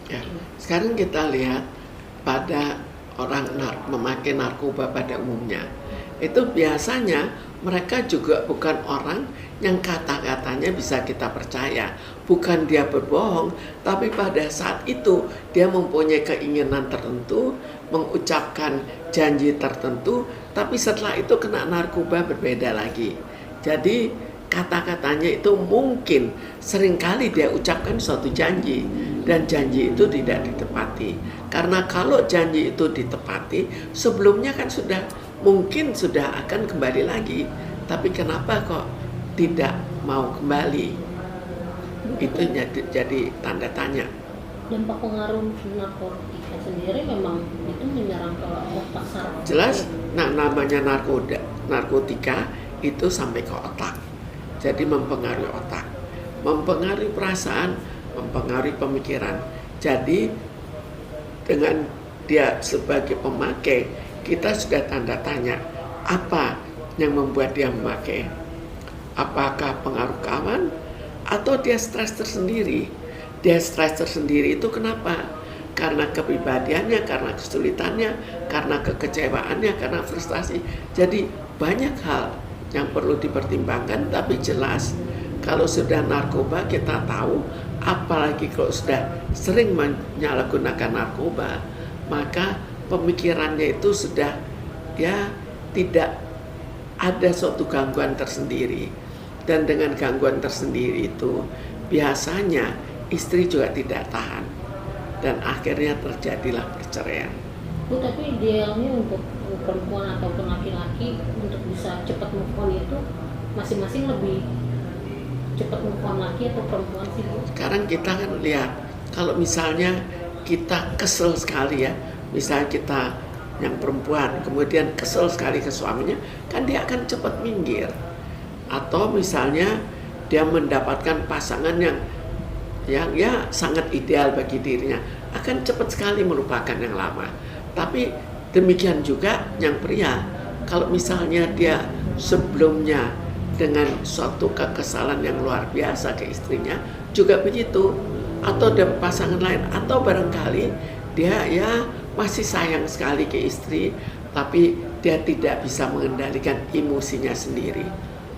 Ya, sekarang kita lihat pada orang memakai narkoba pada umumnya. Itu biasanya mereka juga bukan orang yang kata-katanya bisa kita percaya. Bukan dia berbohong, tapi pada saat itu dia mempunyai keinginan tertentu, mengucapkan janji tertentu, tapi setelah itu kena narkoba berbeda lagi. Jadi kata-katanya itu mungkin seringkali dia ucapkan suatu janji dan janji itu tidak ditepati. Karena kalau janji itu ditepati, sebelumnya kan mungkin sudah akan kembali lagi. Tapi kenapa kok tidak mau kembali? Itu jadi tanda tanya. Dampak pengaruh narkotika sendiri memang itu menyerang ke otak saraf. Jelas, namanya narkotika itu sampai ke otak. Jadi mempengaruhi otak, mempengaruhi perasaan, mempengaruhi pemikiran. Jadi dengan dia sebagai pemakai, kita sudah tanda tanya apa yang membuat dia memakai. Apakah pengaruh kawan atau dia stres tersendiri? Dia stres tersendiri itu kenapa? Karena kepribadiannya, karena kesulitannya, karena kekecewaannya, karena frustasi. Jadi banyak hal yang perlu dipertimbangkan, tapi jelas kalau sudah narkoba kita tahu, apalagi kalau sudah sering menyalahgunakan narkoba, maka pemikirannya itu sudah tidak ada suatu gangguan tersendiri. Dan dengan gangguan tersendiri itu biasanya istri juga tidak tahan dan akhirnya terjadilah perceraian. Bu, tapi idealnya untuk perempuan ataupun laki-laki untuk bisa cepat move on itu masing-masing lebih cepat move on laki atau perempuan sih, Bu? Sekarang kita kan lihat, kalau misalnya kita kesel sekali ya, misalnya kita yang perempuan kemudian kesel sekali ke suaminya, kan dia akan cepat minggir. Atau misalnya dia mendapatkan pasangan yang sangat ideal bagi dirinya, akan cepat sekali melupakan yang lama. Tapi demikian juga yang pria, kalau misalnya dia sebelumnya dengan suatu kekesalan yang luar biasa ke istrinya, juga begitu. Atau ada pasangan lain, atau barangkali dia masih sayang sekali ke istri, tapi dia tidak bisa mengendalikan emosinya sendiri.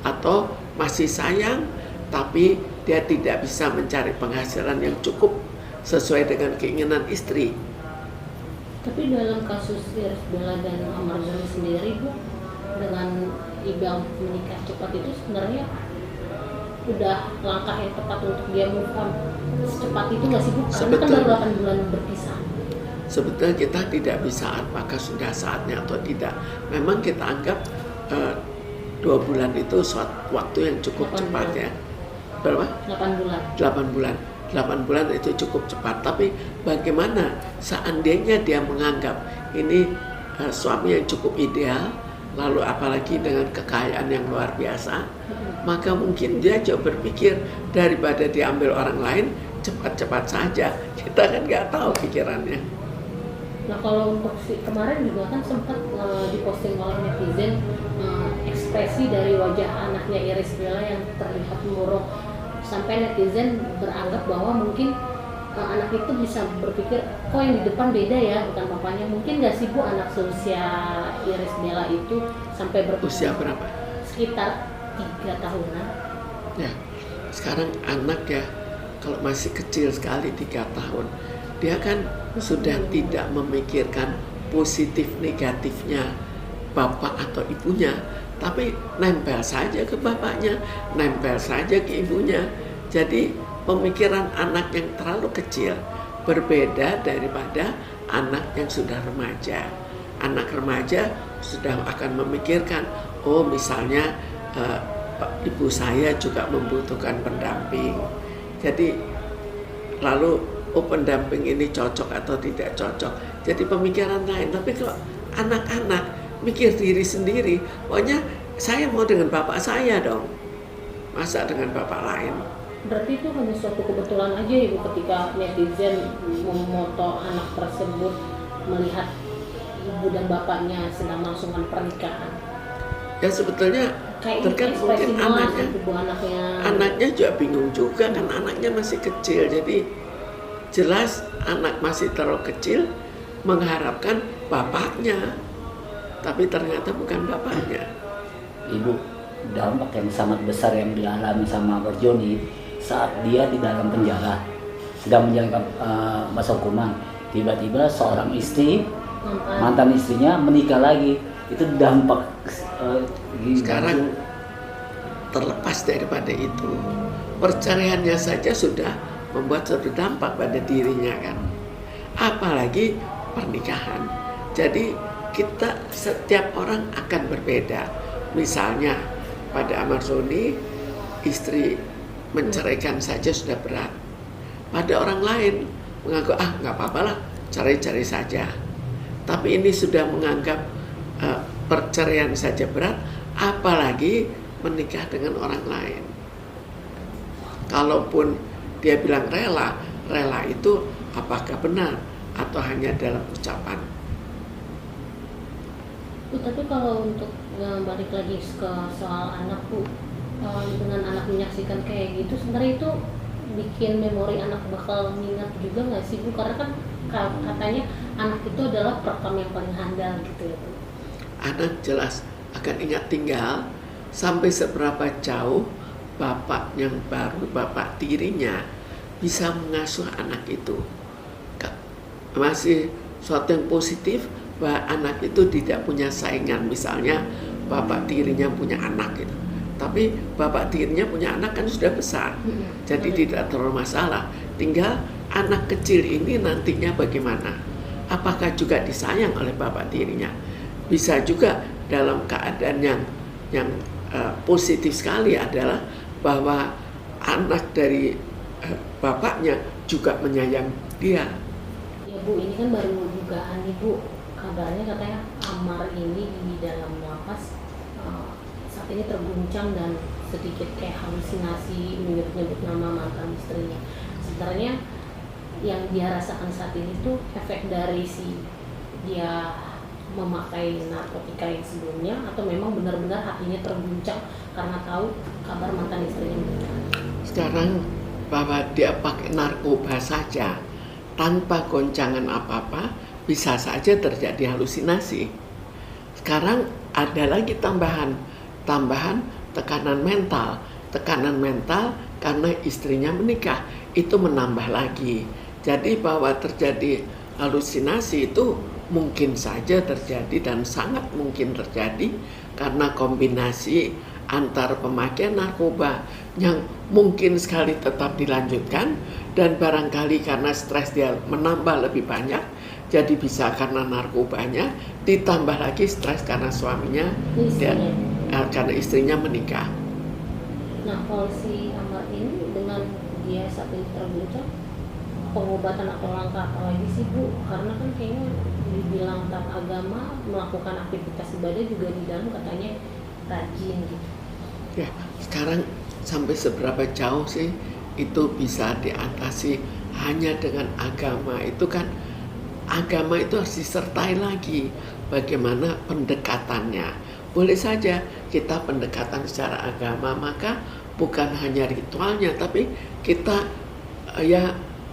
Atau masih sayang, tapi dia tidak bisa mencari penghasilan yang cukup sesuai dengan keinginan istri. Tapi dalam kasus Irish Bella dan Ahmad Dhani sendiri, Bu, dengan Iqbal menikah cepat itu sebenarnya udah langkah yang tepat untuk dia move on secepat itu nggak sih, Bu? Karena kan baru 8 bulan berpisah. Sebetulnya kita tidak bisa apakah sudah saatnya atau tidak. Memang kita anggap 2 bulan itu suatu waktu yang cukup cepat ya. Berapa? 8 bulan. 8 bulan. 8 bulan itu cukup cepat, tapi bagaimana seandainya dia menganggap ini suami yang cukup ideal, lalu apalagi dengan kekayaan yang luar biasa, maka mungkin dia jauh berpikir daripada diambil orang lain, cepat-cepat saja. Kita kan nggak tahu pikirannya. Nah, kalau untuk kemarin juga kan sempat diposting oleh netizen ekspresi dari wajah anaknya Irish Bella yang terlihat murung, sampai netizen beranggap bahwa mungkin anak itu bisa berpikir, kok yang di depan beda ya, bukan bapaknya. Mungkin nggak sih, Bu, anak seusia Irish Bella itu sampai usia berapa? Sekitar 3 tahunan. Ya, sekarang anak ya, kalau masih kecil sekali 3 tahun, dia kan sudah tidak memikirkan positif negatifnya bapak atau ibunya, tapi nempel saja ke bapaknya, nempel saja ke ibunya. Jadi pemikiran anak yang terlalu kecil berbeda daripada anak yang sudah remaja. Anak remaja sudah akan memikirkan, oh misalnya ibu saya juga membutuhkan pendamping. Jadi lalu pendamping ini cocok atau tidak cocok. Jadi pemikiran lain. Tapi kalau anak-anak mikir diri sendiri, pokoknya saya mau dengan bapak saya dong, masa dengan bapak lain. Berarti itu hanya suatu kebetulan aja, Ibu, ketika netizen memoto anak tersebut melihat ibu dan bapaknya sedang melangsungkan pernikahan. Ya sebetulnya terkait mungkin anaknya juga bingung juga, kan anaknya masih kecil. Jadi Jelas anak masih terlalu kecil mengharapkan bapaknya, tapi ternyata bukan bapaknya. Ibu, dampak yang sangat besar yang dialami sama Bang Joni saat dia di dalam penjara sedang menjalankan masa hukuman, tiba-tiba seorang istri, mantan istrinya menikah lagi. Itu dampak sekarang terlepas daripada itu, perceraiannya saja sudah membuat suatu dampak pada dirinya kan, apalagi pernikahan. Jadi kita setiap orang akan berbeda. Misalnya pada Amarzoni, istri menceraikan saja sudah berat. Pada orang lain menganggap nggak apa-apa lah, cerai-cerai saja. Tapi ini sudah menganggap perceraian saja berat, apalagi menikah dengan orang lain. Kalaupun dia bilang rela itu apakah benar atau hanya dalam ucapan? Tapi kalau untuk balik lagi ke soal anak Bu, dengan anak menyaksikan kayak gitu, sebenarnya itu bikin memori anak bakal mengingat juga nggak sih Bu? Karena kan katanya anak itu adalah perekam yang paling handal gitu ya Bu. Anak jelas akan ingat tinggal sampai seberapa jauh bapak yang baru, bapak tirinya bisa mengasuh anak itu. Masih suatu yang positif bahwa anak itu tidak punya saingan. Misalnya bapak tirinya punya anak gitu, tapi bapak tirinya punya anak kan sudah besar, jadi tidak terlalu masalah. Tinggal anak kecil ini nantinya bagaimana, apakah juga disayang oleh bapak tirinya. Bisa juga dalam keadaan yang positif sekali adalah bahwa anak dari bapaknya juga menyayang dia. Ya Bu, ini kan baru dugaan nih Bu. Kabarnya katanya Amar ini di dalam lapas saat ini terguncang dan sedikit kayak halusinasi, menyebut-nyebut nama mantan istrinya. Sebenarnya yang dia rasakan saat ini tuh efek dari si dia memakai narkotika yang sebelumnya, atau memang benar-benar hatinya terguncang karena tahu kabar mantan istrinya. Sekarang bahwa dia pakai narkoba saja tanpa goncangan apa-apa bisa saja terjadi halusinasi. Sekarang ada lagi tambahan tekanan mental karena istrinya menikah, itu menambah lagi. Jadi bahwa terjadi halusinasi itu mungkin saja terjadi dan sangat mungkin terjadi karena kombinasi antara pemakaian narkoba yang mungkin sekali tetap dilanjutkan dan barangkali karena stres dia menambah lebih banyak, jadi bisa karena narkobanya ditambah lagi stres karena suaminya karena istrinya menikah. Nah, kalau si Amar ini dengan dia saat ini terguncang, pengobatan atau langkah apa lagi sih Bu? Karena kan kayaknya dibilang taat agama, melakukan aktivitas ibadah juga di dalam katanya rajin gitu. Ya, sekarang sampai seberapa jauh sih itu bisa diatasi hanya dengan agama? Itu kan agama itu harus disertai lagi bagaimana pendekatannya. Boleh saja kita pendekatan secara agama, maka bukan hanya ritualnya, tapi kita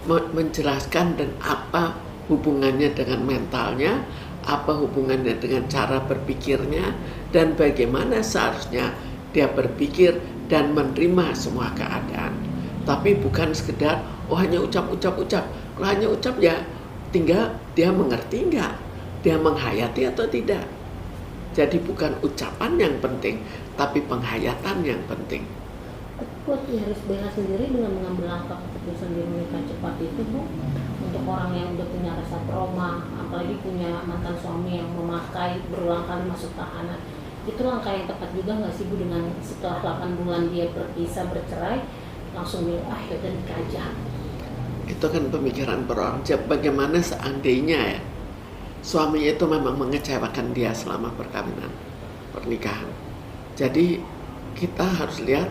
menjelaskan dan apa hubungannya dengan mentalnya, apa hubungannya dengan cara berpikirnya, dan bagaimana seharusnya dia berpikir dan menerima semua keadaan. Tapi bukan sekedar hanya ucap. Kalau hanya ucap ya tinggal dia mengerti enggak, dia menghayati atau tidak. Jadi bukan ucapan yang penting, tapi penghayatan yang penting. Buat Iris Bella sendiri dengan mengambil langkah keputusan dia menikah cepat itu Bu, untuk orang yang udah punya rasa trauma, apalagi punya mantan suami yang memakai berulang kali masuk tahanan, itu langkah yang tepat juga nggak sih Bu, dengan setelah 8 bulan dia berpisah bercerai langsung bilang yaudah nikah aja? Itu kan pemikiran per orang. Bagaimana seandainya ya suaminya itu memang mengecewakan dia selama perkawinan, pernikahan. Jadi kita harus lihat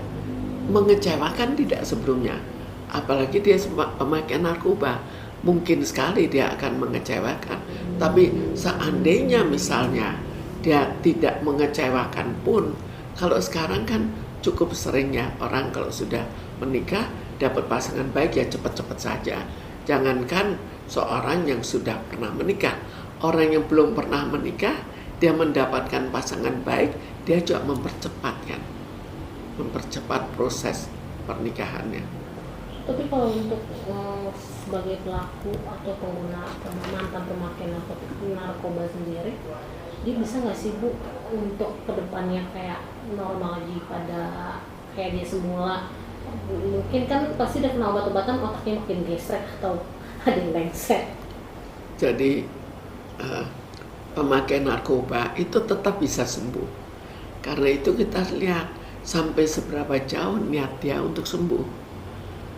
mengecewakan tidak sebelumnya, apalagi dia pemakai narkoba, mungkin sekali dia akan mengecewakan. Tapi seandainya misalnya dia tidak mengecewakan pun, kalau sekarang kan cukup seringnya orang kalau sudah menikah dapat pasangan baik ya cepat-cepat saja. Jangankan seorang yang sudah pernah menikah, orang yang belum pernah menikah, dia mendapatkan pasangan baik, dia juga mempercepat proses pernikahannya. Tapi kalau untuk sebagai pelaku atau pengguna atau mantan pemakai narkoba sendiri, dia bisa nggak sih Bu untuk kedepannya kayak normal lagi pada kayak dia semula? Mungkin kan pasti udah kena obat-obatan, otaknya makin gesrek atau ada yang lengset. Jadi pemakai narkoba itu tetap bisa sembuh. Karena itu kita lihat sampai seberapa jauh niat dia untuk sembuh.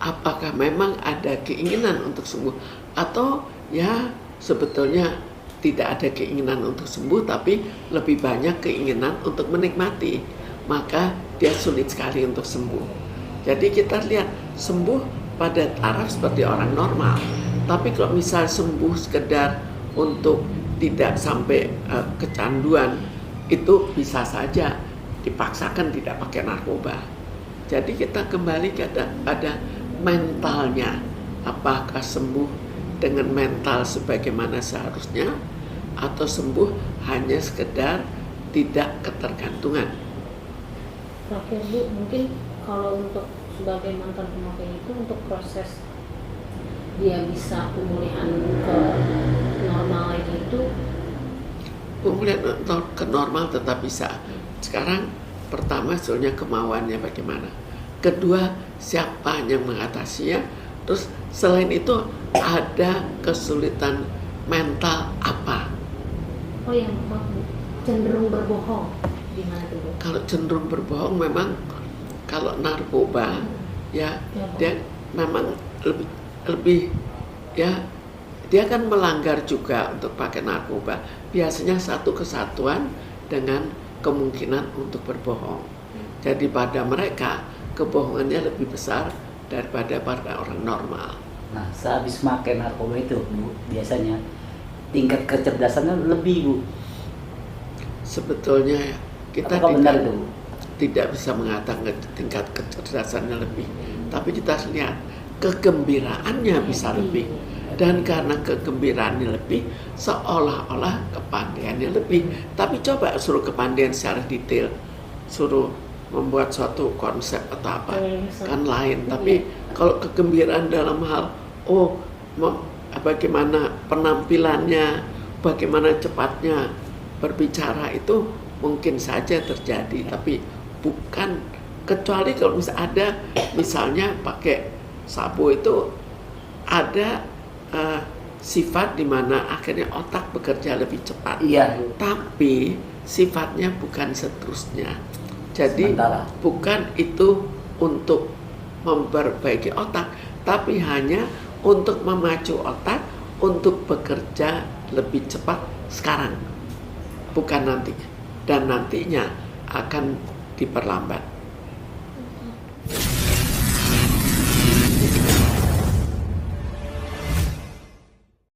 Apakah memang ada keinginan untuk sembuh, atau ya sebetulnya tidak ada keinginan untuk sembuh, tapi lebih banyak keinginan untuk menikmati, maka dia sulit sekali untuk sembuh. Jadi kita lihat sembuh pada taraf seperti orang normal. Tapi kalau misal sembuh sekedar untuk tidak sampai kecanduan, itu bisa saja dipaksakan tidak pakai narkoba. Jadi kita kembali pada mentalnya, apakah sembuh dengan mental sebagaimana seharusnya, atau sembuh hanya sekedar tidak ketergantungan. Terakhir Bu, mungkin kalau untuk sebagai mantan pemakai itu, untuk proses dia bisa pemulihan ke normal lagi itu, pemulihan ke normal tetap bisa. Sekarang pertama sebetulnya kemauannya bagaimana, kedua siapa yang mengatasinya, terus selain itu ada kesulitan mental apa. oh yang cenderung berbohong gimana tuh Bu? Kalau cenderung berbohong memang kalau narkoba ya dia memang lebih ya dia kan melanggar juga untuk pakai narkoba. Biasanya satu kesatuan dengan kemungkinan untuk berbohong. Jadi pada mereka kebohongannya lebih besar daripada pada orang normal. Nah, sehabis makan narkoba itu, Bu, biasanya tingkat kecerdasannya lebih, Bu. Sebetulnya kita tidak bisa mengatakan tingkat kecerdasannya lebih, tapi kita lihat kegembiraannya bisa lebih. Dan karena kegembiraannya lebih, seolah-olah kepandaiannya lebih. Tapi coba suruh kepandaian secara detail, suruh membuat suatu konsep atau apa, kan lain. Tapi kalau kegembiraan dalam hal bagaimana penampilannya, bagaimana cepatnya berbicara, itu mungkin saja terjadi, tapi bukan, kecuali kalau misalnya pakai sabu itu ada sifat di mana akhirnya otak bekerja lebih cepat. Iya. Tapi sifatnya bukan seterusnya. Jadi bukan itu untuk memperbaiki otak, tapi hanya untuk memacu otak untuk bekerja lebih cepat sekarang, bukan nanti. Dan nantinya akan diperlambat.